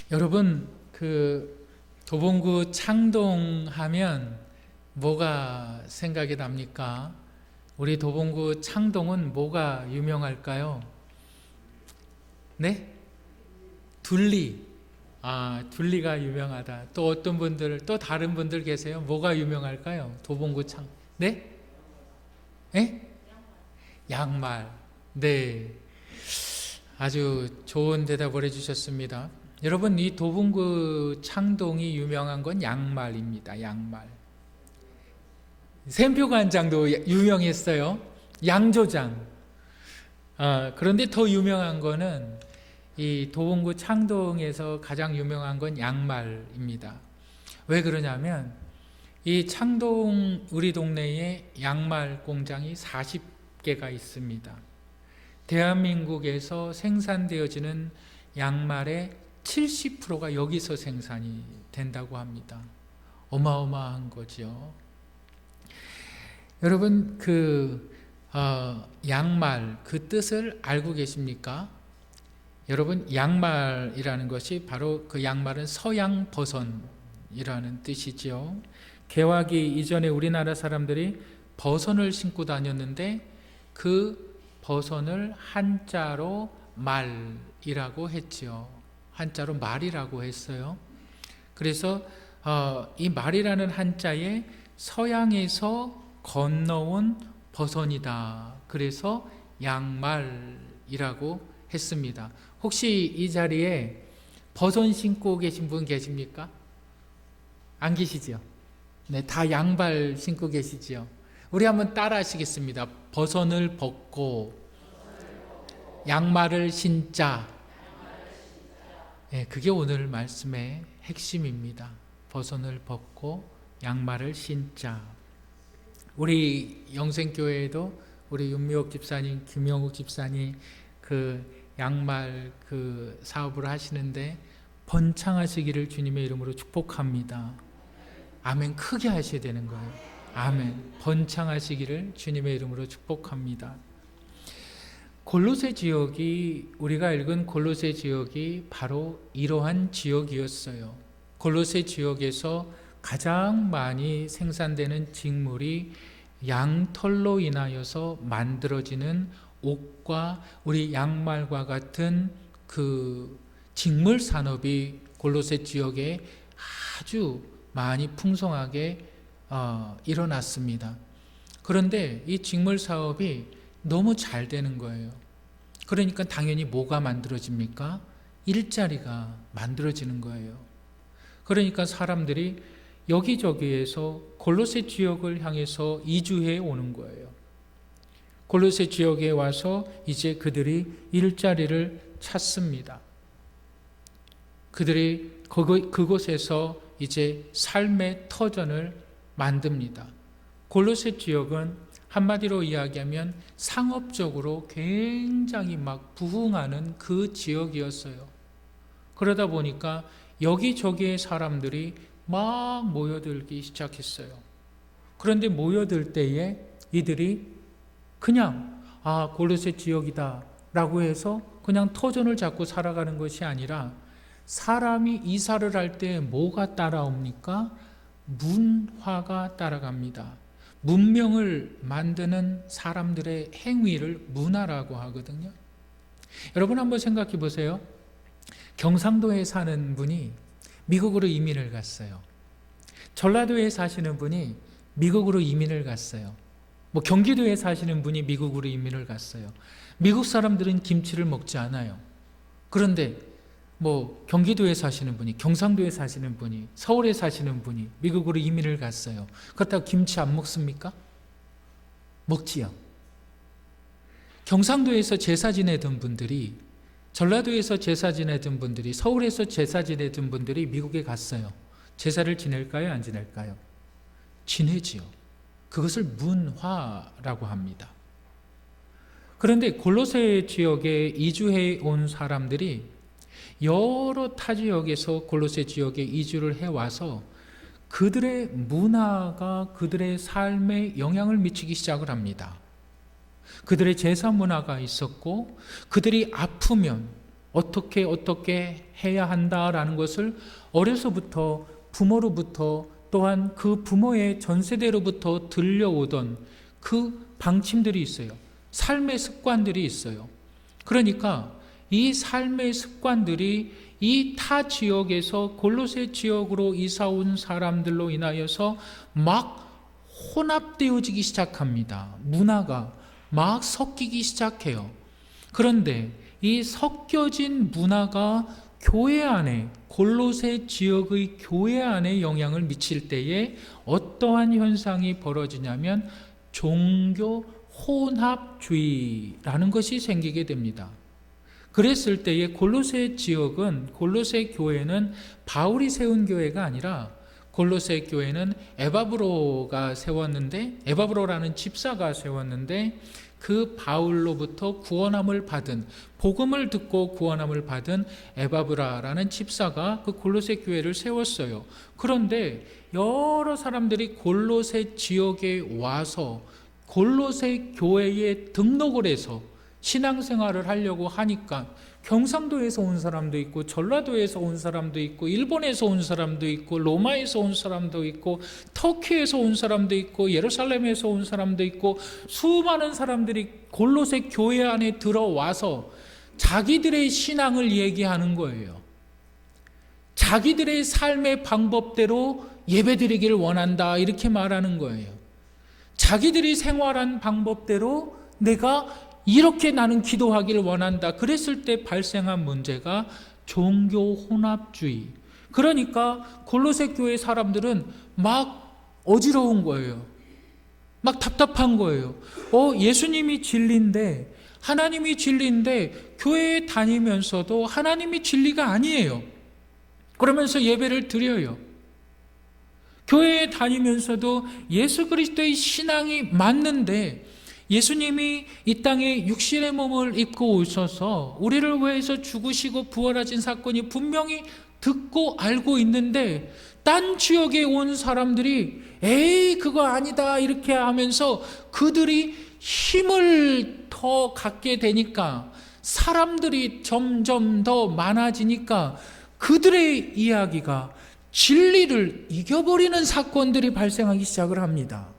여러분, 그 도봉구 창동하면 뭐가 생각이 납니까? 우리 도봉구 창동은 뭐가 유명할까요? 네? 둘리. 둘리가 유명하다. 또 어떤 분들, 또 다른 분들 계세요? 뭐가 유명할까요? 도봉구 창. 네? 예? 양말. 네. 아주 좋은 대답을 해주셨습니다. 여러분, 이 도봉구 창동이 유명한 건 양말입니다. 양말. 샘표관장도 유명했어요. 양조장. 그런데 더 유명한 거는 이 도봉구 창동에서 가장 유명한 건 양말입니다. 왜 그러냐면 이 창동 우리 동네에 양말 공장이 40개가 있습니다. 대한민국에서 생산되어지는 양말의 70%가 여기서 생산이 된다고 합니다. 어마어마한 거죠. 여러분, 양말, 그 뜻을 알고 계십니까? 여러분, 양말이라는 것이 바로 그 양말은 서양 버선이라는 뜻이죠. 개화기 이전에 우리나라 사람들이 버선을 신고 다녔는데 그 버선을 한자로 말이라고 했죠. 한자로 말이라고 했어요. 그래서 이 말이라는 한자에 서양에서 건너온 버선이다. 그래서 양말이라고 했습니다. 혹시 이 자리에 버선 신고 계신 분 계십니까? 안 계시죠? 네, 다 양발 신고 계시죠? 우리 한번 따라 하시겠습니다. 버선을 벗고 양말을 신자. 네, 그게 오늘 말씀의 핵심입니다. 버선을 벗고 양말을 신자. 우리 영생교회에도 우리 윤미옥 집사님, 김영욱 집사님 그 양말 그 사업을 하시는데 번창하시기를 주님의 이름으로 축복합니다. 아멘. 크게 하셔야 되는 거예요. 아멘. 번창하시기를 주님의 이름으로 축복합니다. 골로새 지역이, 우리가 읽은 골로새 지역이 바로 이러한 지역이었어요. 골로새 지역에서 가장 많이 생산되는 직물이 양털로 인하여서 만들어지는 옷과 우리 양말과 같은 그 직물 산업이 골로새 지역에 아주 많이 풍성하게 일어났습니다. 그런데 이 직물 사업이 너무 잘 되는 거예요. 그러니까 당연히 뭐가 만들어집니까? 일자리가 만들어지는 거예요. 그러니까 사람들이 여기저기에서 골로새 지역을 향해서 이주해 오는 거예요. 골로새 지역에 와서 이제 그들이 일자리를 찾습니다. 그들이 그곳에서 이제 삶의 터전을 만듭니다. 골로새 지역은 한마디로 이야기하면 상업적으로 굉장히 막 부흥하는 그 지역이었어요. 그러다 보니까 여기저기의 사람들이 막 모여들기 시작했어요. 그런데 모여들 때에 이들이 그냥 골로새 지역이다 라고 해서 그냥 터전을 잡고 살아가는 것이 아니라 사람이 이사를 할 때 뭐가 따라옵니까? 문화가 따라갑니다. 문명을 만드는 사람들의 행위를 문화라고 하거든요. 여러분 한번 생각해 보세요. 경상도에 사는 분이 미국으로 이민을 갔어요. 전라도에 사시는 분이 미국으로 이민을 갔어요. 뭐 경기도에 사시는 분이 미국으로 이민을 갔어요. 미국 사람들은 김치를 먹지 않아요. 그런데 뭐 경기도에 사시는 분이, 경상도에 사시는 분이, 서울에 사시는 분이 미국으로 이민을 갔어요. 그렇다고 김치 안 먹습니까? 먹지요. 경상도에서 제사 지내던 분들이, 전라도에서 제사 지내던 분들이, 서울에서 제사 지내던 분들이 미국에 갔어요. 제사를 지낼까요? 안 지낼까요? 지내지요. 그것을 문화라고 합니다. 그런데 골로새 지역에 이주해 온 사람들이 여러 타 지역에서 골로새 지역에 이주를 해와서 그들의 문화가 그들의 삶에 영향을 미치기 시작을 합니다. 그들의 제사 문화가 있었고 그들이 아프면 어떻게 해야 한다라는 것을 어려서부터 부모로부터 또한 그 부모의 전세대로부터 들려오던 그 방침들이 있어요. 삶의 습관들이 있어요. 그러니까 이 삶의 습관들이 이 타 지역에서 골로새 지역으로 이사 온 사람들로 인하여서 막 혼합되어지기 시작합니다. 문화가 막 섞이기 시작해요. 그런데 이 섞여진 문화가 교회 안에, 골로새 지역의 교회 안에 영향을 미칠 때에 어떠한 현상이 벌어지냐면 종교 혼합주의라는 것이 생기게 됩니다. 그랬을 때에 골로새 지역은, 골로새 교회는 바울이 세운 교회가 아니라 골로새 교회는 에바브로가 세웠는데, 에바브로라는 집사가 세웠는데 그 바울로부터 구원함을 받은, 복음을 듣고 구원함을 받은 에바브라라는 집사가 그 골로새 교회를 세웠어요. 그런데 여러 사람들이 골로새 지역에 와서 골로새 교회에 등록을 해서 신앙생활을 하려고 하니까 경상도에서 온 사람도 있고 전라도에서 온 사람도 있고 일본에서 온 사람도 있고 로마에서 온 사람도 있고 터키에서 온 사람도 있고 예루살렘에서 온 사람도 있고 수많은 사람들이 골로새 교회 안에 들어와서 자기들의 신앙을 얘기하는 거예요. 자기들의 삶의 방법대로 예배드리기를 원한다 이렇게 말하는 거예요. 자기들이 생활한 방법대로 내가 이렇게 나는 기도하기를 원한다. 그랬을 때 발생한 문제가 종교 혼합주의. 그러니까 골로새 교회 사람들은 막 어지러운 거예요. 막 답답한 거예요. 예수님이 진리인데, 하나님이 진리인데 교회에 다니면서도 하나님이 진리가 아니에요. 그러면서 예배를 드려요. 교회에 다니면서도 예수 그리스도의 신앙이 맞는데 예수님이 이 땅에 육신의 몸을 입고 오셔서 우리를 위해서 죽으시고 부활하신 사건이 분명히 듣고 알고 있는데 딴 지역에 온 사람들이 에이 그거 아니다 이렇게 하면서 그들이 힘을 더 갖게 되니까 사람들이 점점 더 많아지니까 그들의 이야기가 진리를 이겨버리는 사건들이 발생하기 시작을 합니다.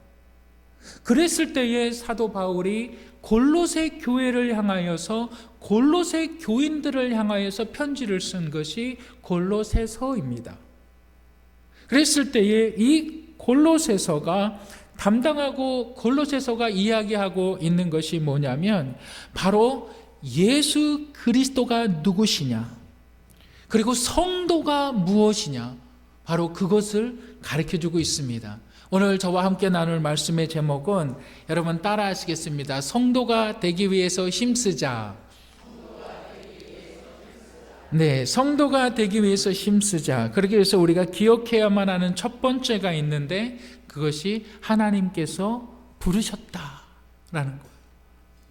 그랬을 때에 사도 바울이 골로새 교회를 향하여서 골로새 교인들을 향하여서 편지를 쓴 것이 골로새서입니다. 그랬을 때에 이 골로새서가 담당하고 골로새서가 이야기하고 있는 것이 뭐냐면 바로 예수 그리스도가 누구시냐 그리고 성도가 무엇이냐 바로 그것을 가르쳐주고 있습니다. 오늘 저와 함께 나눌 말씀의 제목은 여러분 따라 하시겠습니다. 성도가 되기 위해서 힘쓰자. 네, 성도가 되기 위해서 힘쓰자. 그러기 위해서 우리가 기억해야만 하는 첫 번째가 있는데 그것이 하나님께서 부르셨다라는 거예요.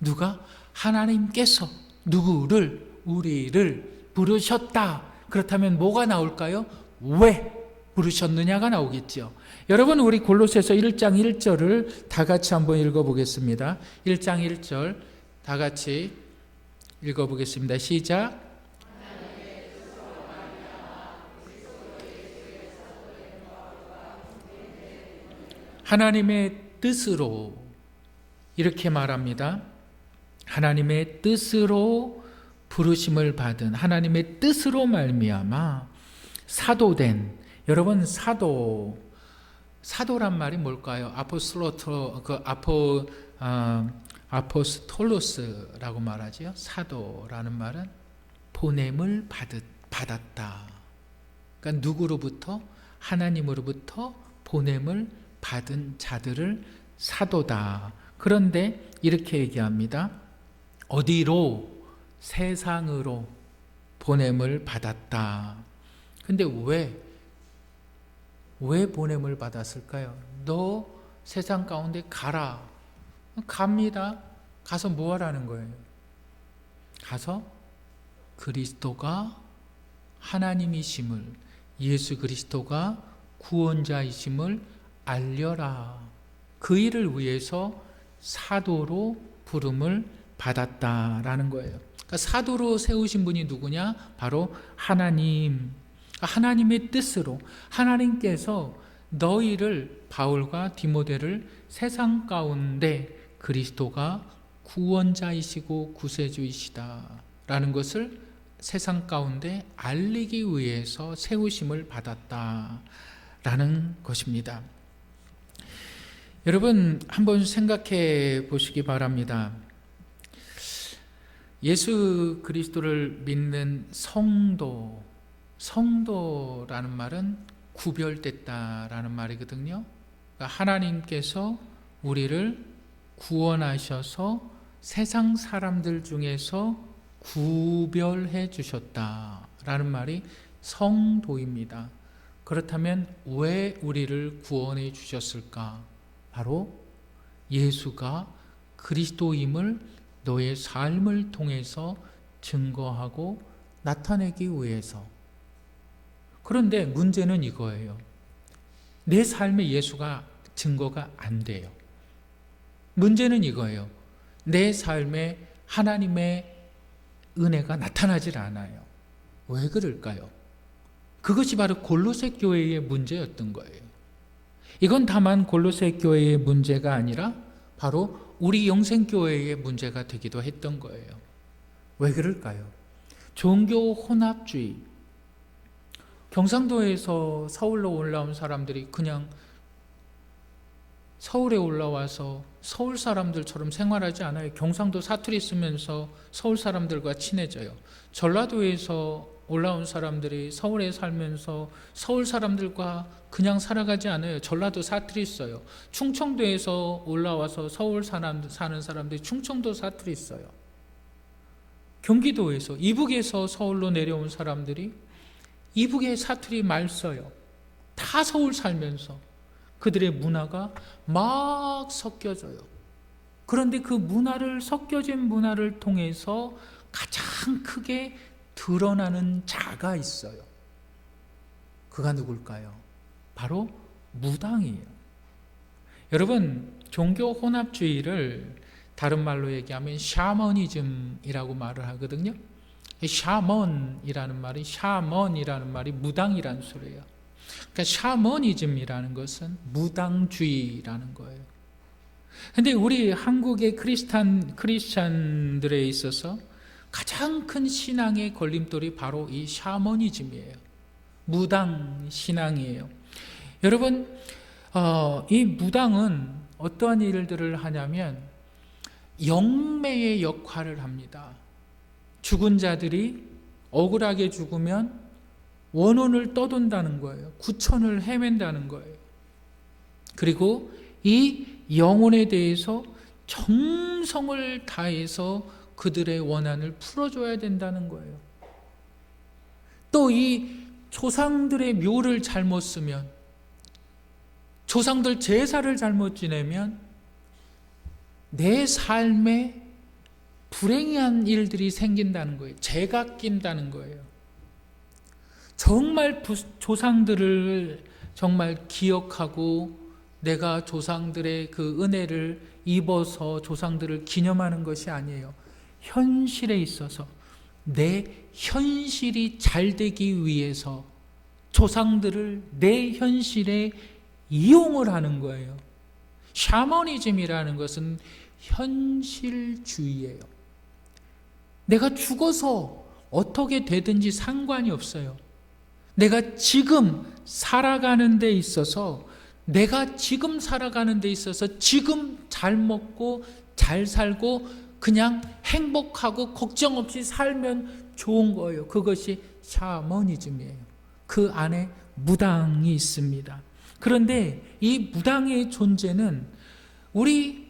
누가? 하나님께서 누구를? 우리를 부르셨다. 그렇다면 뭐가 나올까요? 왜 부르셨느냐가 나오겠죠. 여러분 우리 골로새서 1장 1절을 다 같이 한번 읽어보겠습니다. 1장 1절 다 같이 읽어보겠습니다. 시작. 하나님의 뜻으로 이렇게 말합니다. 하나님의 뜻으로 부르심을 받은 하나님의 뜻으로 말미암아 사도된 여러분 사도란 말이 뭘까요? 아포스톨로스라고 말하지요. 사도라는 말은 보냄을 받았다. 그러니까 누구로부터? 하나님으로부터 보냄을 받은 자들을 사도다. 그런데 이렇게 얘기합니다. 어디로? 세상으로 보냄을 받았다. 근데 왜 보냄을 받았을까요? 너 세상 가운데 가라. 갑니다. 가서 뭐 하라는 거예요? 가서 그리스도가 하나님이심을, 예수 그리스도가 구원자이심을 알려라. 그 일을 위해서 사도로 부름을 받았다라는 거예요. 그러니까 사도로 세우신 분이 누구냐? 바로 하나님. 하나님의 뜻으로 하나님께서 너희를, 바울과 디모데를 세상 가운데 그리스도가 구원자이시고 구세주이시다 라는 것을 세상 가운데 알리기 위해서 세우심을 받았다 라는 것입니다. 여러분 한번 생각해 보시기 바랍니다. 예수 그리스도를 믿는 성도라는 말은 구별됐다라는 말이거든요. 그러니까 하나님께서 우리를 구원하셔서 세상 사람들 중에서 구별해 주셨다라는 말이 성도입니다. 그렇다면 왜 우리를 구원해 주셨을까? 바로 예수가 그리스도임을 너의 삶을 통해서 증거하고 나타내기 위해서. 그런데 문제는 이거예요. 내 삶에 예수가 증거가 안 돼요. 문제는 이거예요. 내 삶에 하나님의 은혜가 나타나질 않아요. 왜 그럴까요? 그것이 바로 골로새 교회의 문제였던 거예요. 이건 다만 골로새 교회의 문제가 아니라 바로 우리 영생교회의 문제가 되기도 했던 거예요. 왜 그럴까요? 종교 혼합주의. 경상도에서 서울로 올라온 사람들이 그냥 서울에 올라와서 서울 사람들처럼 생활하지 않아요. 경상도 사투리 쓰면서 서울 사람들과 친해져요. 전라도에서 올라온 사람들이 서울에 살면서 서울 사람들과 그냥 살아가지 않아요. 전라도 사투리 써요. 충청도에서 올라와서 서울 사는 사람들이 충청도 사투리 써요. 경기도에서, 이북에서 서울로 내려온 사람들이 이북의 사투리 말 써요. 다 서울 살면서 그들의 문화가 막 섞여져요. 그런데 그 문화를, 섞여진 문화를 통해서 가장 크게 드러나는 자가 있어요. 그가 누굴까요? 바로 무당이에요. 여러분, 종교 혼합주의를 다른 말로 얘기하면 샤머니즘이라고 말을 하거든요. 샤먼이라는 말이 무당이라는 소리예요. 그러니까 샤머니즘이라는 것은 무당주의라는 거예요. 근데 우리 한국의 크리스찬들에 있어서 가장 큰 신앙의 걸림돌이 바로 이 샤머니즘이에요. 무당 신앙이에요. 여러분, 이 무당은 어떠한 일들을 하냐면 영매의 역할을 합니다. 죽은 자들이 억울하게 죽으면 원혼을 떠돈다는 거예요. 구천을 헤맨다는 거예요. 그리고 이 영혼에 대해서 정성을 다해서 그들의 원한을 풀어줘야 된다는 거예요. 또 이 조상들의 묘를 잘못 쓰면, 조상들 제사를 잘못 지내면 내 삶에 불행한 일들이 생긴다는 거예요. 죄가 낀다는 거예요. 정말 조상들을 정말 기억하고 내가 조상들의 그 은혜를 입어서 조상들을 기념하는 것이 아니에요. 현실에 있어서 내 현실이 잘 되기 위해서 조상들을 내 현실에 이용을 하는 거예요. 샤머니즘이라는 것은 현실주의예요. 내가 죽어서 어떻게 되든지 상관이 없어요. 내가 지금 살아가는 데 있어서 지금 잘 먹고 잘 살고 그냥 행복하고 걱정 없이 살면 좋은 거예요. 그것이 샤머니즘이에요. 그 안에 무당이 있습니다. 그런데 이 무당의 존재는 우리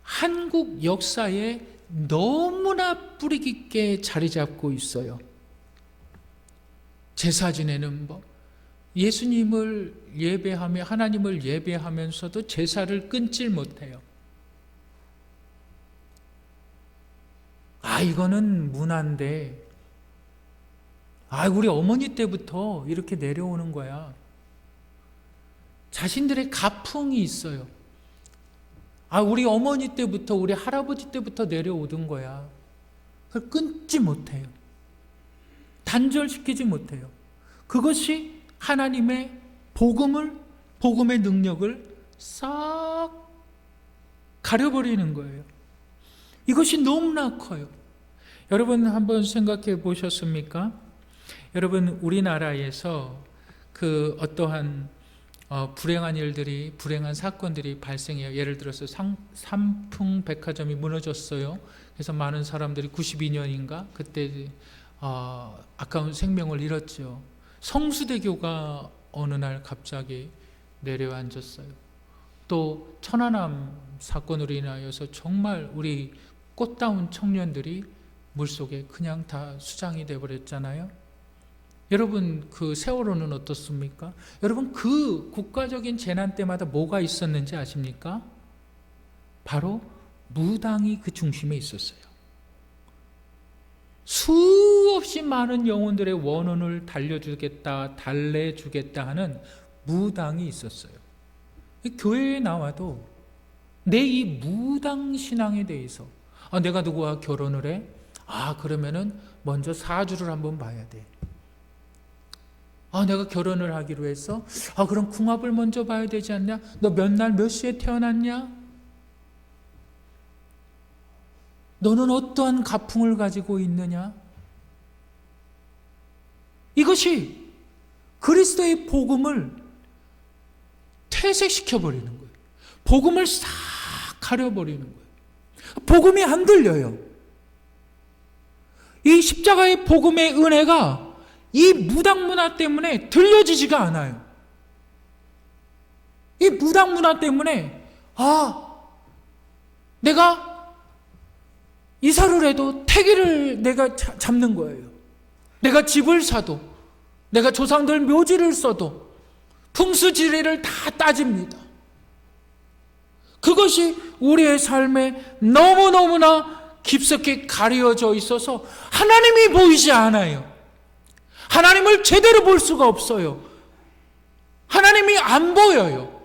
한국 역사에 너무나 뿌리 깊게 자리 잡고 있어요. 제사 지내는 법, 예수님을 예배하며 하나님을 예배하면서도 제사를 끊질 못해요. 이거는 문화인데, 우리 어머니 때부터 이렇게 내려오는 거야. 자신들의 가풍이 있어요. 우리 어머니 때부터, 우리 할아버지 때부터 내려오던 거야. 그걸 끊지 못해요. 단절시키지 못해요. 그것이 하나님의 복음의 능력을 싹 가려버리는 거예요. 이것이 너무나 커요. 여러분 한번 생각해 보셨습니까? 여러분 우리나라에서 그 어떠한 불행한 일들이, 불행한 사건들이 발생해요. 예를 들어서 삼풍 백화점이 무너졌어요. 그래서 많은 사람들이 92년인가 그때 아까운 생명을 잃었죠. 성수대교가 어느 날 갑자기 내려앉았어요. 또 천안함 사건으로 인하여서 정말 우리 꽃다운 청년들이 물속에 그냥 다 수장이 되어버렸잖아요. 여러분 그 세월호는 어떻습니까? 여러분 그 국가적인 재난 때마다 뭐가 있었는지 아십니까? 바로 무당이 그 중심에 있었어요. 수없이 많은 영혼들의 원혼을 달래주겠다 하는 무당이 있었어요. 교회에 나와도 내 이 무당 신앙에 대해서 내가 누구와 결혼을 해? 그러면은 먼저 사주를 한번 봐야 돼. 내가 결혼을 하기로 했어? 그럼 궁합을 먼저 봐야 되지 않냐? 너 몇 날 몇 시에 태어났냐? 너는 어떠한 가풍을 가지고 있느냐? 이것이 그리스도의 복음을 퇴색시켜버리는 거예요. 복음을 싹 가려버리는 거예요. 복음이 안 들려요. 이 십자가의 복음의 은혜가 이 무당 문화 때문에 들려지지가 않아요. 이 무당 문화 때문에 내가 이사를 해도 태기를 내가 잡는 거예요. 내가 집을 사도, 내가 조상들 묘지를 써도 풍수지리를 다 따집니다. 그것이 우리의 삶에 너무너무나 깊숙이 가려져 있어서 하나님이 보이지 않아요. 하나님을 제대로 볼 수가 없어요. 하나님이 안 보여요.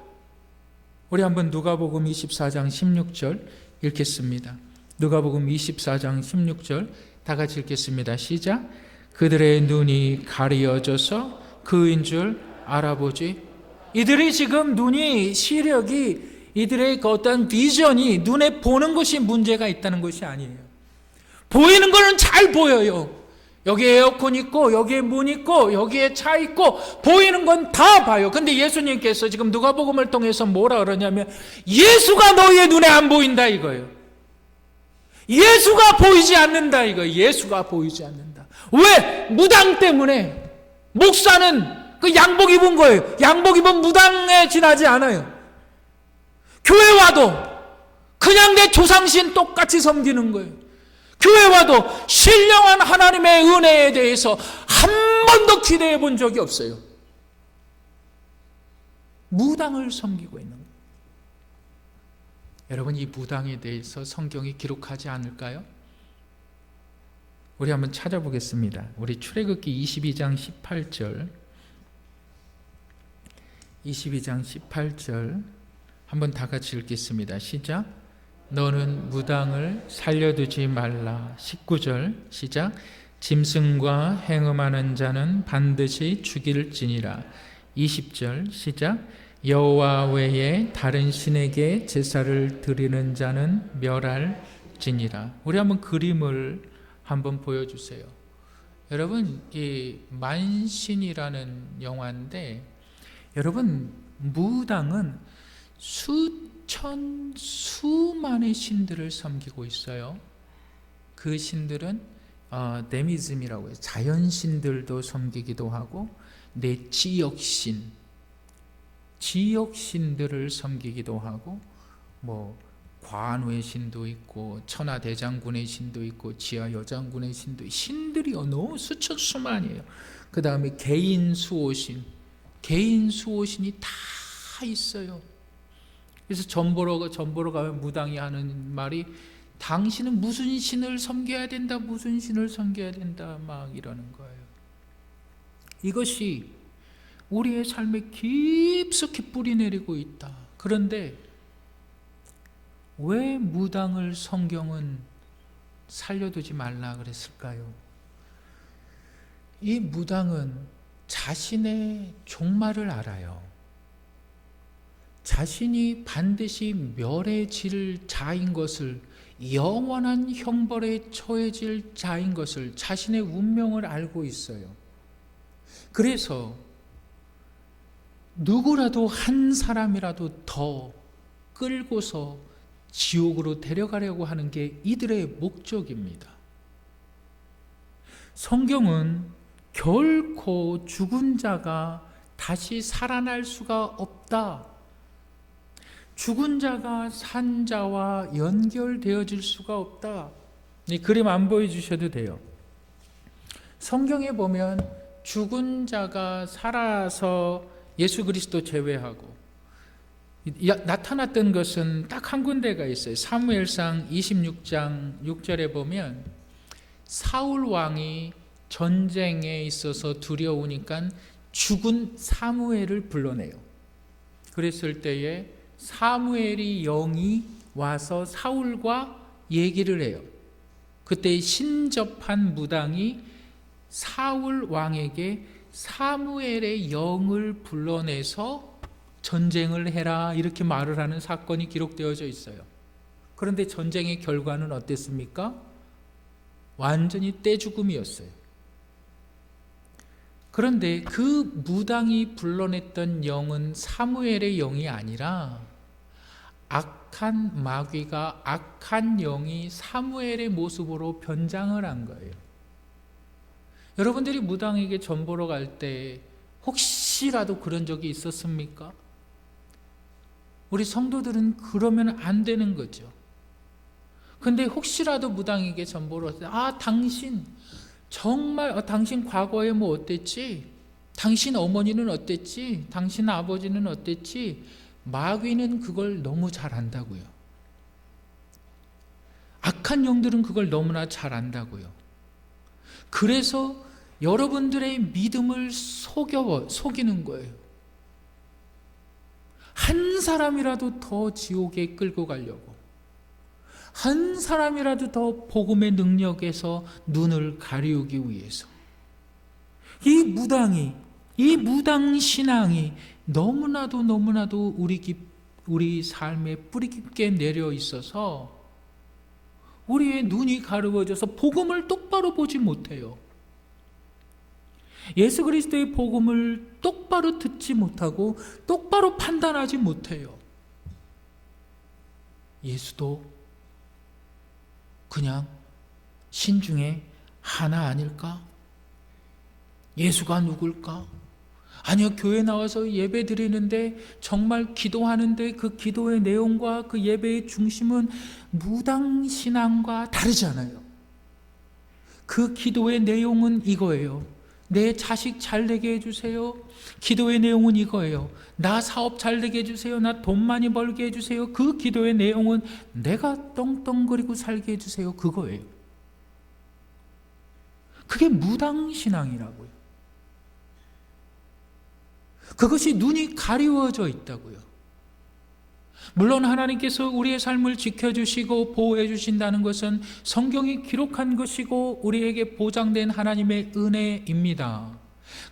우리 한번 누가복음 24장 16절 읽겠습니다. 누가복음 24장 16절 다 같이 읽겠습니다. 시작. 그들의 눈이 가려져서 그인 줄 알아보지. 이들이 지금 눈이, 시력이, 이들의 그 어떤 비전이 눈에 보는 것이 문제가 있다는 것이 아니에요. 보이는 거는 잘 보여요. 여기에 에어컨 있고 여기에 문 있고 여기에 차 있고 보이는 건 다 봐요. 근데 예수님께서 지금 누가복음을 통해서 뭐라 그러냐면 예수가 너희의 눈에 안 보인다 이거예요. 예수가 보이지 않는다 이거예요. 예수가 보이지 않는다. 왜? 무당 때문에. 목사는 그 양복 입은 거예요. 양복 입은 무당에 지나지 않아요. 교회 와도 그냥 내 조상신 똑같이 섬기는 거예요. 교회 와도 신령한 하나님의 은혜에 대해서 한 번도 기대해 본 적이 없어요. 무당을 섬기고 있는 거예요. 여러분 이 무당에 대해서 성경이 기록하지 않을까요? 우리 한번 찾아보겠습니다. 우리 출애굽기 22장 18절 22장 18절 한번 다 같이 읽겠습니다. 시작. 너는 무당을 살려두지 말라. 19절 시작. 짐승과 행음하는 자는 반드시 죽일지니라. 20절 시작. 여호와 외에 다른 신에게 제사를 드리는 자는 멸할지니라. 우리 한번 그림을 한번 보여주세요. 여러분 이 만신이라는 영화인데 여러분 무당은 수만의 신들을 섬기고 있어요. 그 신들은 네미즘이라고 해요. 자연신들도 섬기기도 하고 내 지역신들을 섬기기도 하고 뭐 관우의 신도 있고 천하대장군의 신도 있고 지하여장군의 신도 있고 신들이 너무 수천수만이에요. 그 다음에 개인 수호신이 다 있어요. 그래서 전보러 가면 무당이 하는 말이 당신은 무슨 신을 섬겨야 된다, 무슨 신을 섬겨야 된다 막 이러는 거예요. 이것이 우리의 삶에 깊숙이 뿌리내리고 있다. 그런데 왜 무당을 성경은 살려두지 말라 그랬을까요? 이 무당은 자신의 종말을 알아요. 자신이 반드시 멸해질 자인 것을, 영원한 형벌에 처해질 자인 것을, 자신의 운명을 알고 있어요. 그래서 누구라도 한 사람이라도 더 끌고서 지옥으로 데려가려고 하는 게 이들의 목적입니다. 성경은 결코 죽은 자가 다시 살아날 수가 없다, 죽은 자가 산 자와 연결되어질 수가 없다. 이 그림 안 보여주셔도 돼요. 성경에 보면 죽은 자가 살아서 예수 그리스도 제외하고 나타났던 것은 딱 한 군데가 있어요. 사무엘상 26장 6절에 보면 사울 왕이 전쟁에 있어서 두려우니까 죽은 사무엘을 불러내요. 그랬을 때에 사무엘이 영이 와서 사울과 얘기를 해요. 그때 신접한 무당이 사울 왕에게 사무엘의 영을 불러내서 전쟁을 해라 이렇게 말을 하는 사건이 기록되어져 있어요. 그런데 전쟁의 결과는 어땠습니까? 완전히 떼죽음이었어요. 그런데 그 무당이 불러냈던 영은 사무엘의 영이 아니라 악한 마귀가, 악한 영이 사무엘의 모습으로 변장을 한 거예요. 여러분들이 무당에게 전 보러 갈 때 혹시라도 그런 적이 있었습니까? 우리 성도들은 그러면 안 되는 거죠. 근데 혹시라도 무당에게 전 보러 왔을 때, 당신 정말 당신 과거에 뭐 어땠지? 당신 어머니는 어땠지? 당신 아버지는 어땠지? 마귀는 그걸 너무 잘 안다고요. 악한 영들은 그걸 너무나 잘 안다고요. 그래서 여러분들의 믿음을 속이는 거예요. 한 사람이라도 더 지옥에 끌고 가려고, 한 사람이라도 더 복음의 능력에서 눈을 가리우기 위해서. 이 무당 신앙이 너무나도 우리 삶에 뿌리 깊게 내려 있어서 우리의 눈이 가려워져서 복음을 똑바로 보지 못해요. 예수 그리스도의 복음을 똑바로 듣지 못하고 똑바로 판단하지 못해요. 예수도 그냥 신 중에 하나 아닐까? 예수가 누굴까? 아니요, 교회 나와서 예배 드리는데 정말 기도하는데 그 기도의 내용과 그 예배의 중심은 무당신앙과 다르잖아요. 그 기도의 내용은 이거예요. 내 자식 잘 되게 해주세요. 기도의 내용은 이거예요. 나 사업 잘 되게 해주세요. 나 돈 많이 벌게 해주세요. 그 기도의 내용은 내가 떵떵거리고 살게 해주세요. 그거예요. 그게 무당신앙이라고요. 그것이 눈이 가리워져 있다고요. 물론 하나님께서 우리의 삶을 지켜주시고 보호해 주신다는 것은 성경이 기록한 것이고 우리에게 보장된 하나님의 은혜입니다.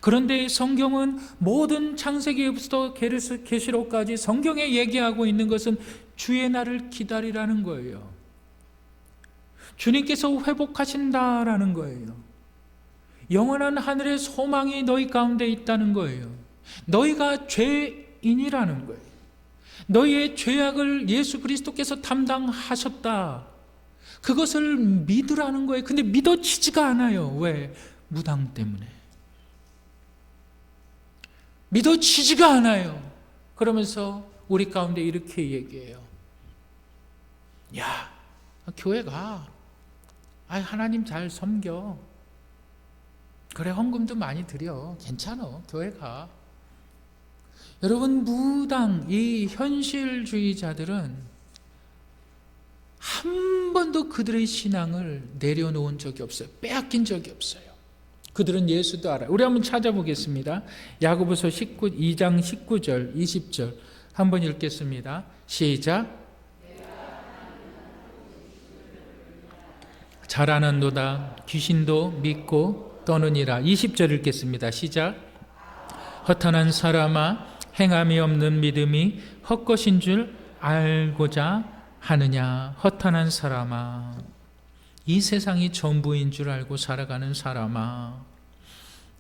그런데 성경은 모든 창세기부터 계시록까지 성경에 얘기하고 있는 것은 주의 날을 기다리라는 거예요. 주님께서 회복하신다라는 거예요. 영원한 하늘의 소망이 너희 가운데 있다는 거예요. 너희가 죄인이라는 거예요. 너희의 죄악을 예수 그리스도께서 담당하셨다. 그것을 믿으라는 거예요. 근데 믿어지지가 않아요. 왜? 무당 때문에. 믿어지지가 않아요. 그러면서 우리 가운데 이렇게 얘기해요. 야, 교회 가. 하나님 잘 섬겨. 그래, 헌금도 많이 드려. 괜찮아. 교회 가. 여러분, 무당, 이 현실주의자들은 한 번도 그들의 신앙을 내려놓은 적이 없어요. 빼앗긴 적이 없어요. 그들은 예수도 알아요. 우리 한번 찾아보겠습니다. 야고보서 2장 19절, 20절 한번 읽겠습니다. 시작. 잘하는도다 귀신도 믿고 떠느니라. 20절 읽겠습니다. 시작. 허탄한 사람아 행함이 없는 믿음이 헛것인 줄 알고자 하느냐. 허탄한 사람아, 이 세상이 전부인 줄 알고 살아가는 사람아,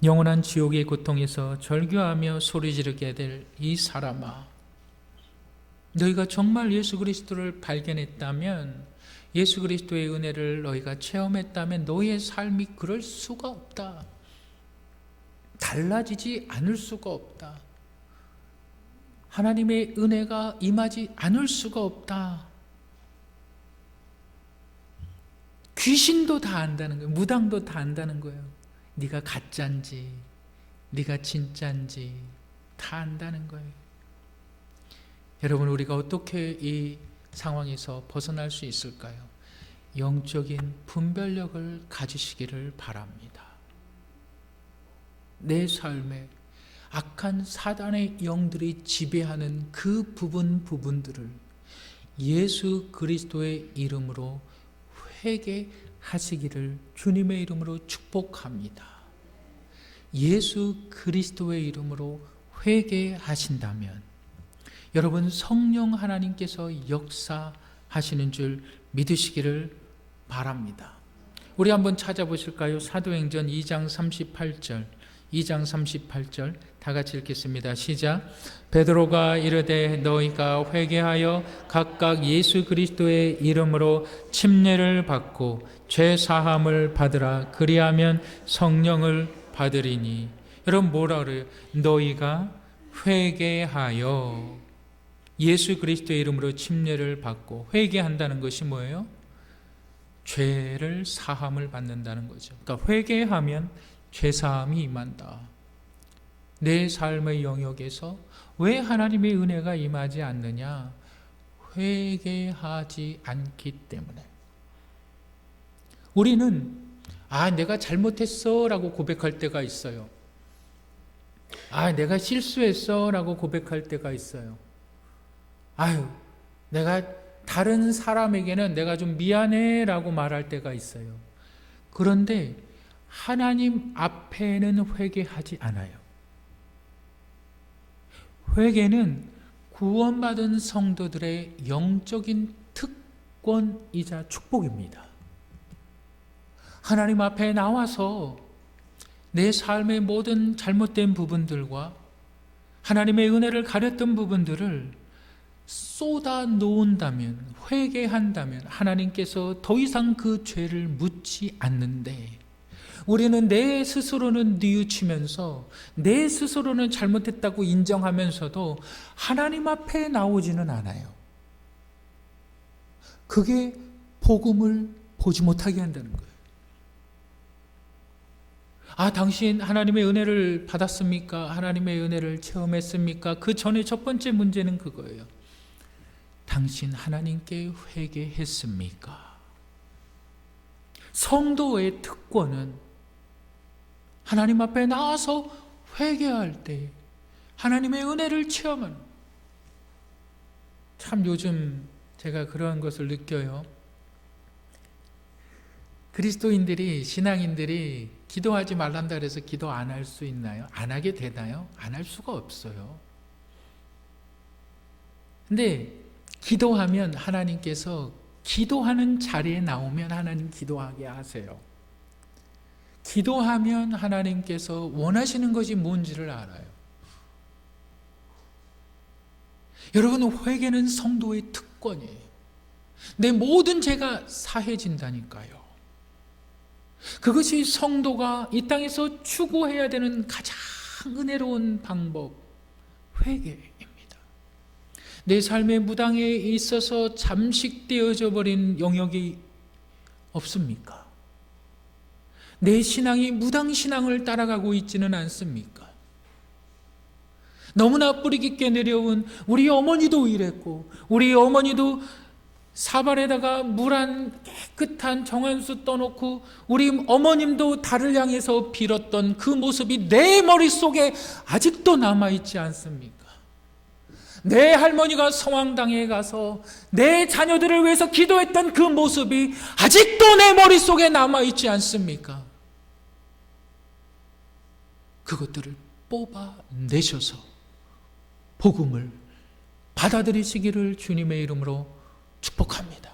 영원한 지옥의 고통에서 절규하며 소리 지르게 될 이 사람아, 너희가 정말 예수 그리스도를 발견했다면, 예수 그리스도의 은혜를 너희가 체험했다면 너희의 삶이 그럴 수가 없다. 달라지지 않을 수가 없다. 하나님의 은혜가 임하지 않을 수가 없다. 귀신도 다 안다는 거예요. 무당도 다 안다는 거예요. 네가 가짜인지 네가 진짜인지 다 안다는 거예요. 여러분, 우리가 어떻게 이 상황에서 벗어날 수 있을까요? 영적인 분별력을 가지시기를 바랍니다. 내 삶에 악한 사단의 영들이 지배하는 그 부분들을 예수 그리스도의 이름으로 회개하시기를 주님의 이름으로 축복합니다. 예수 그리스도의 이름으로 회개하신다면 여러분, 성령 하나님께서 역사하시는 줄 믿으시기를 바랍니다. 우리 한번 찾아보실까요? 사도행전 2장 38절, 2장 38절 다 같이 읽겠습니다. 시작. 베드로가 이르되 너희가 회개하여 각각 예수 그리스도의 이름으로 침례를 받고 죄 사함을 받으라. 그리하면 성령을 받으리니. 여러분, 뭐라 그래요? 너희가 회개하여 예수 그리스도의 이름으로 침례를 받고, 회개한다는 것이 뭐예요? 죄를 사함을 받는다는 거죠. 그러니까 회개하면 죄 사함이 임한다. 내 삶의 영역에서 왜 하나님의 은혜가 임하지 않느냐? 회개하지 않기 때문에. 우리는 내가 잘못했어 라고 고백할 때가 있어요. 내가 실수했어 라고 고백할 때가 있어요. 내가 다른 사람에게는 내가 좀 미안해 라고 말할 때가 있어요. 그런데 하나님 앞에는 회개하지 않아요. 회개는 구원받은 성도들의 영적인 특권이자 축복입니다. 하나님 앞에 나와서 내 삶의 모든 잘못된 부분들과 하나님의 은혜를 가렸던 부분들을 쏟아 놓은다면, 회개한다면 하나님께서 더 이상 그 죄를 묻지 않는데, 우리는 내 스스로는 뉘우치면서 내 스스로는 잘못했다고 인정하면서도 하나님 앞에 나오지는 않아요. 그게 복음을 보지 못하게 한다는 거예요. 당신 하나님의 은혜를 받았습니까? 하나님의 은혜를 체험했습니까? 그 전에 첫 번째 문제는 그거예요. 당신 하나님께 회개했습니까? 성도의 특권은 하나님 앞에 나와서 회개할 때 하나님의 은혜를 체험하는. 참 요즘 제가 그러한 것을 느껴요. 그리스도인들이, 신앙인들이 기도하지 말란다 그래서 기도 안 할 수 있나요? 안 하게 되나요? 안 할 수가 없어요. 근데 기도하면 하나님께서, 기도하는 자리에 나오면 하나님 기도하게 하세요. 기도하면 하나님께서 원하시는 것이 뭔지를 알아요. 여러분, 회개는 성도의 특권이에요. 내 모든 죄가 사해진다니까요. 그것이 성도가 이 땅에서 추구해야 되는 가장 은혜로운 방법, 회개입니다. 내 삶의 무당에 있어서 잠식되어져 버린 영역이 없습니까? 내 신앙이 무당신앙을 따라가고 있지는 않습니까? 너무나 뿌리 깊게 내려온 우리 어머니도 이랬고, 우리 어머니도 사발에다가 물 한 깨끗한 정한수 떠놓고 우리 어머님도 달을 향해서 빌었던 그 모습이 내 머릿속에 아직도 남아있지 않습니까? 내 할머니가 성황당에 가서 내 자녀들을 위해서 기도했던 그 모습이 아직도 내 머릿속에 남아있지 않습니까? 그것들을 뽑아내셔서 복음을 받아들이시기를 주님의 이름으로 축복합니다.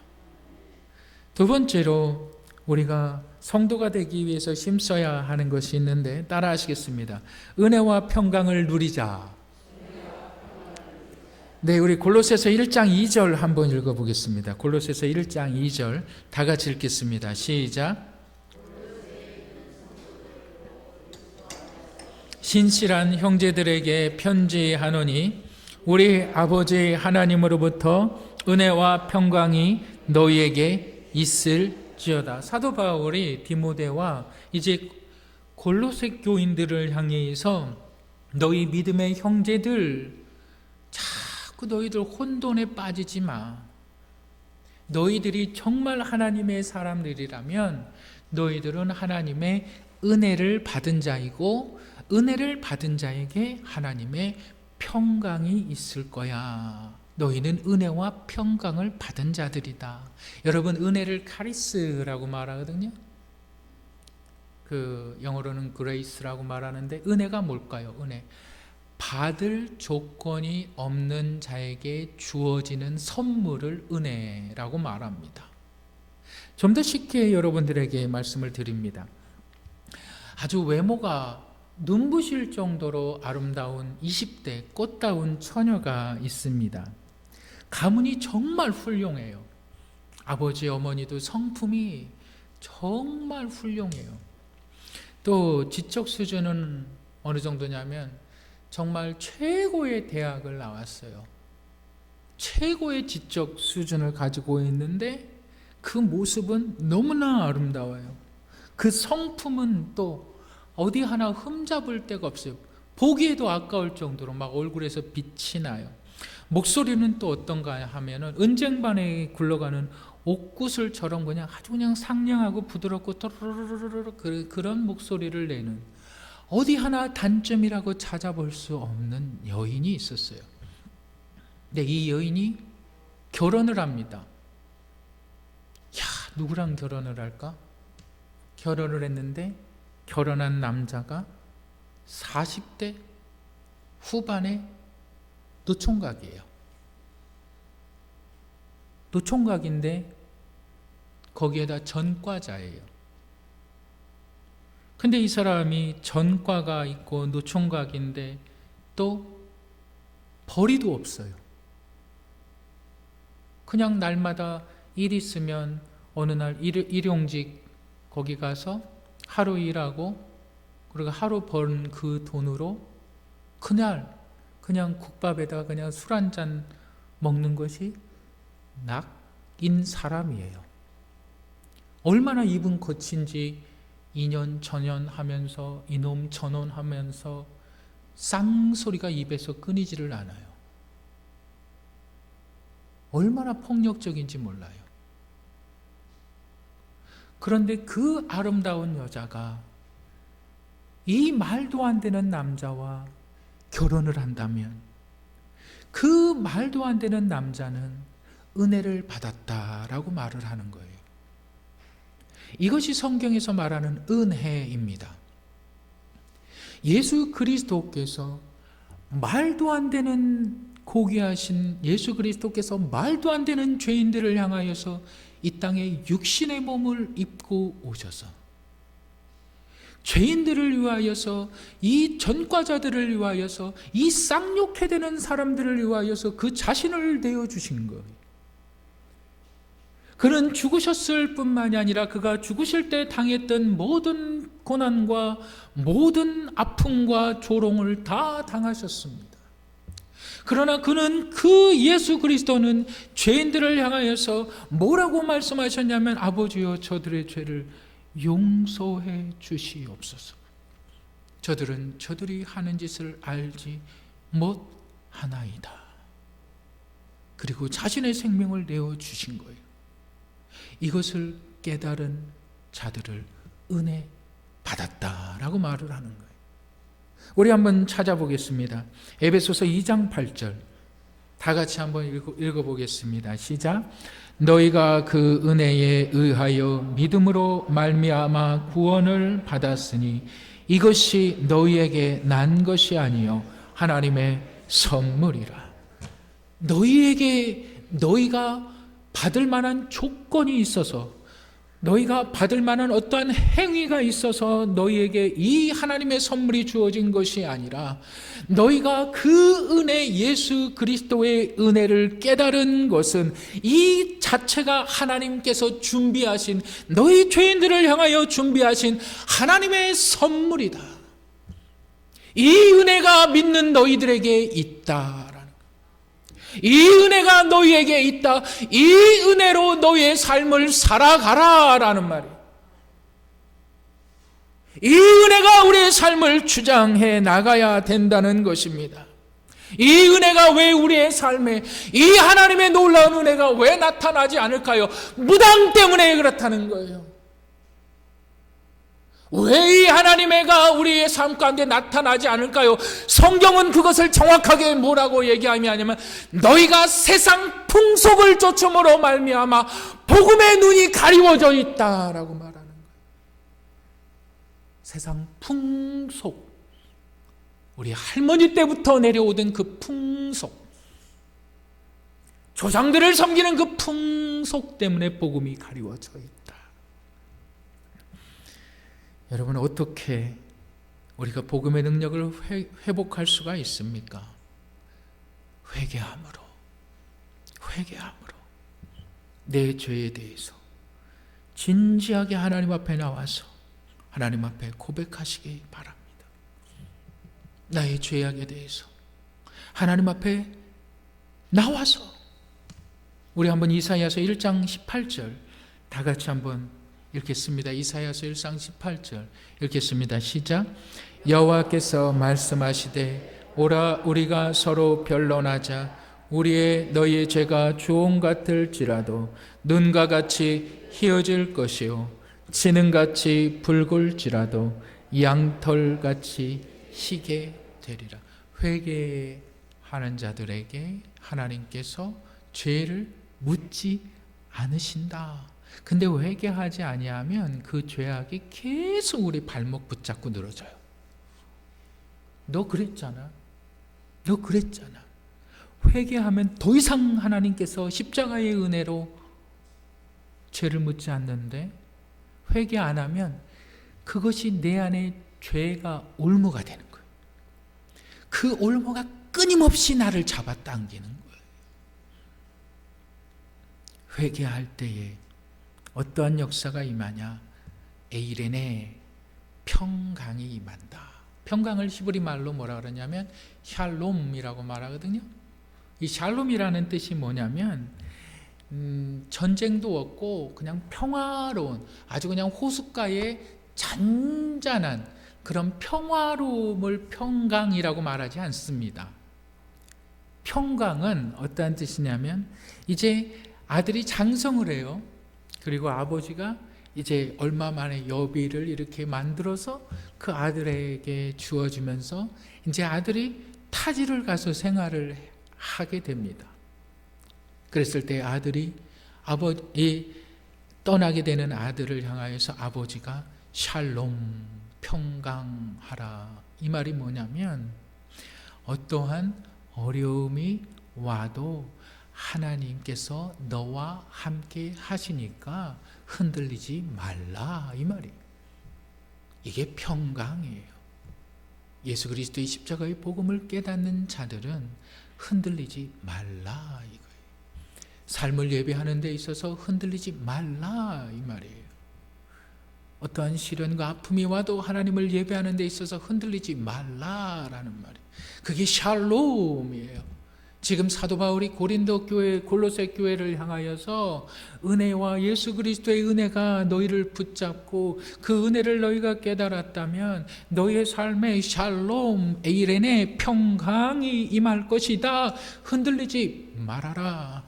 두 번째로 우리가 성도가 되기 위해서 힘써야 하는 것이 있는데 따라 하시겠습니다. 은혜와 평강을 누리자. 네, 우리 골로새서 1장 2절 한번 읽어보겠습니다. 골로새서 1장 2절 다 같이 읽겠습니다. 시작. 신실한 형제들에게 편지하노니 우리 아버지 하나님으로부터 은혜와 평강이 너희에게 있을지어다. 사도 바울이 디모데와 이제 골로새 교인들을 향해서 너희 믿음의 형제들, 자꾸 너희들 혼돈에 빠지지 마. 너희들이 정말 하나님의 사람들이라면 너희들은 하나님의 은혜를 받은 자이고 은혜를 받은 자에게 하나님의 평강이 있을 거야. 너희는 은혜와 평강을 받은 자들이다. 여러분, 은혜를 카리스라고 말하거든요. 그 영어로는 그레이스라고 말하는데 은혜가 뭘까요? 은혜. 받을 조건이 없는 자에게 주어지는 선물을 은혜라고 말합니다. 좀 더 쉽게 여러분들에게 말씀을 드립니다. 아주 외모가 눈부실 정도로 아름다운 20대 꽃다운 처녀가 있습니다. 가문이 정말 훌륭해요. 아버지, 어머니도 성품이 정말 훌륭해요. 또 지적 수준은 어느 정도냐면 정말 최고의 대학을 나왔어요. 최고의 지적 수준을 가지고 있는데 그 모습은 너무나 아름다워요. 그 성품은 또 어디 하나 흠잡을 데가 없어요. 보기에도 아까울 정도로 막 얼굴에서 빛이 나요. 목소리는 또 어떤가 하면은 은쟁반에 굴러가는 옥구슬처럼 그냥 아주 그냥 상냥하고 부드럽고 그런 목소리를 내는, 어디 하나 단점이라고 찾아볼 수 없는 여인이 있었어요. 근데 이 여인이 결혼을 합니다. 야, 누구랑 결혼을 할까? 결혼을 했는데 결혼한 남자가 40대 후반의 노총각이에요. 노총각인데 거기에다 전과자예요. 근데 이 사람이 전과가 있고 노총각인데 또 벌이도 없어요. 그냥 날마다 일 있으면 어느 날 일용직 거기 가서 하루 일하고 그리고 하루 번 그 돈으로 그냥 국밥에다가 그냥 술 한 잔 먹는 것이 낙인 사람이에요. 얼마나 입은 거친지 2년 전년 하면서 이놈 저놈 하면서 쌍소리가 입에서 끊이지를 않아요. 얼마나 폭력적인지 몰라요. 그런데 그 아름다운 여자가 이 말도 안 되는 남자와 결혼을 한다면 그 말도 안 되는 남자는 은혜를 받았다라고 말을 하는 거예요. 이것이 성경에서 말하는 은혜입니다. 예수 그리스도께서 말도 안 되는 고귀하신 예수 그리스도께서 말도 안 되는 죄인들을 향하여서 이 땅에 육신의 몸을 입고 오셔서 죄인들을 위하여서, 이 전과자들을 위하여서, 이 쌍욕해대는 사람들을 위하여서 그 자신을 내어주신 거예요. 그는 죽으셨을 뿐만이 아니라 그가 죽으실 때 당했던 모든 고난과 모든 아픔과 조롱을 다 당하셨습니다. 그러나 그는 그 예수 그리스도는 죄인들을 향하여서 뭐라고 말씀하셨냐면 아버지여 저들의 죄를 용서해 주시옵소서. 저들은 저들이 하는 짓을 알지 못하나이다. 그리고 자신의 생명을 내어주신 거예요. 이것을 깨달은 자들을 은혜 받았다라고 말을 하는 거예요. 우리 한번 찾아보겠습니다. 에베소서 2장 8절 다 같이 한번 읽어보겠습니다. 시작. 너희가 그 은혜에 의하여 믿음으로 말미암아 구원을 받았으니 이것이 너희에게 난 것이 아니요 하나님의 선물이라. 너희가 받을 만한 조건이 있어서, 너희가 받을 만한 어떠한 행위가 있어서 너희에게 이 하나님의 선물이 주어진 것이 아니라, 너희가 그 은혜, 예수 그리스도의 은혜를 깨달은 것은 이 자체가 하나님께서 준비하신, 너희 죄인들을 향하여 준비하신 하나님의 선물이다. 이 은혜가 믿는 너희들에게 있다. 이 은혜가 너희에게 있다. 이 은혜로 너희의 삶을 살아가라라는 말이에요. 이 은혜가 우리의 삶을 주장해 나가야 된다는 것입니다. 이 은혜가 왜 우리의 삶에, 이 하나님의 놀라운 은혜가 왜 나타나지 않을까요? 무당 때문에 그렇다는 거예요. 왜 이 하나님의 은혜가 우리의 삶 가운데 나타나지 않을까요? 성경은 그것을 정확하게 뭐라고 얘기하냐면, 너희가 세상 풍속을 쫓음으로 말미암아 복음의 눈이 가리워져 있다라고 말하는 거예요. 세상 풍속, 우리 할머니 때부터 내려오던 그 풍속, 조상들을 섬기는 그 풍속 때문에 복음이 가리워져 있다. 여러분, 어떻게 우리가 복음의 능력을 회복할 수가 있습니까? 회개함으로 내 죄에 대해서 진지하게 하나님 앞에 나와서 하나님 앞에 고백하시기 바랍니다. 나의 죄악에 대해서 하나님 앞에 나와서, 우리 한번 이사야서 1장 18절 다 같이 한번 읽겠습니다. 이사야서 1장 18절 읽겠습니다. 시작. 여호와께서 말씀하시되 오라, 우리가 서로 변론하자. 너희의 죄가 주홍 같을지라도 눈과 같이 희어질 것이요 진흥같이 붉을지라도 양털같이 희게 되리라. 회개하는 자들에게 하나님께서 죄를 묻지 않으신다. 근데 회개하지 아니하면 그 죄악이 계속 우리 발목 붙잡고 늘어져요. 너 그랬잖아. 회개하면 더 이상 하나님께서 십자가의 은혜로 죄를 묻지 않는데, 회개 안 하면 그것이 내 안에 죄가 올무가 되는 거예요. 그 올무가 끊임없이 나를 잡아당기는 거예요. 회개할 때에 어떠한 역사가 임하냐? 에이레네 평강이 임한다. 평강을 히브리 말로 뭐라 그러냐면 샬롬이라고 말하거든요. 이 샬롬이라는 뜻이 뭐냐면 전쟁도 없고 그냥 평화로운, 아주 그냥 호숫가에 잔잔한 그런 평화로움을 평강이라고 말하지 않습니다. 평강은 어떠한 뜻이냐면, 이제 아들이 장성을 해요. 그리고 아버지가 이제 얼마 만에 여비를 이렇게 만들어서 그 아들에게 주어주면서 이제 아들이 타지를 가서 생활을 하게 됩니다. 그랬을 때 아들이 떠나게 되는 아들을 향하여서 아버지가 샬롬, 평강하라, 이 말이 뭐냐면, 어떠한 어려움이 와도 하나님께서 너와 함께 하시니까 흔들리지 말라, 이 말이에요. 이게 평강이에요. 예수 그리스도의 십자가의 복음을 깨닫는 자들은 흔들리지 말라, 이거예요. 삶을 예배하는 데 있어서 흔들리지 말라, 이 말이에요. 어떠한 시련과 아픔이 와도 하나님을 예배하는 데 있어서 흔들리지 말라라는 말이에요. 그게 샬롬이에요. 지금 사도 바울이 고린도 교회, 골로새 교회를 향하여서 은혜와 예수 그리스도의 은혜가 너희를 붙잡고 그 은혜를 너희가 깨달았다면 너희의 삶에 샬롬, 에이레네 평강이 임할 것이다. 흔들리지 말아라.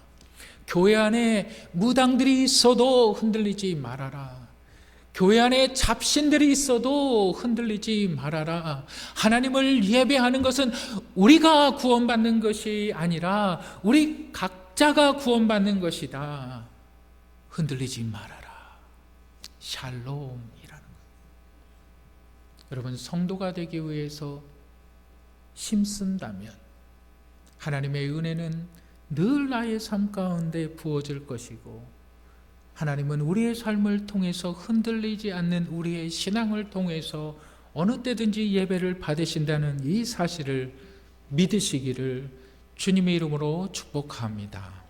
교회 안에 무당들이 있어도 흔들리지 말아라. 교회 안에 잡신들이 있어도 흔들리지 말아라. 하나님을 예배하는 것은 우리가 구원받는 것이 아니라 우리 각자가 구원받는 것이다. 흔들리지 말아라. 샬롬이라는 것. 여러분, 성도가 되기 위해서 힘쓴다면 하나님의 은혜는 늘 나의 삶 가운데 부어질 것이고, 하나님은 우리의 삶을 통해서 흔들리지 않는 우리의 신앙을 통해서 어느 때든지 예배를 받으신다는 이 사실을 믿으시기를 주님의 이름으로 축복합니다.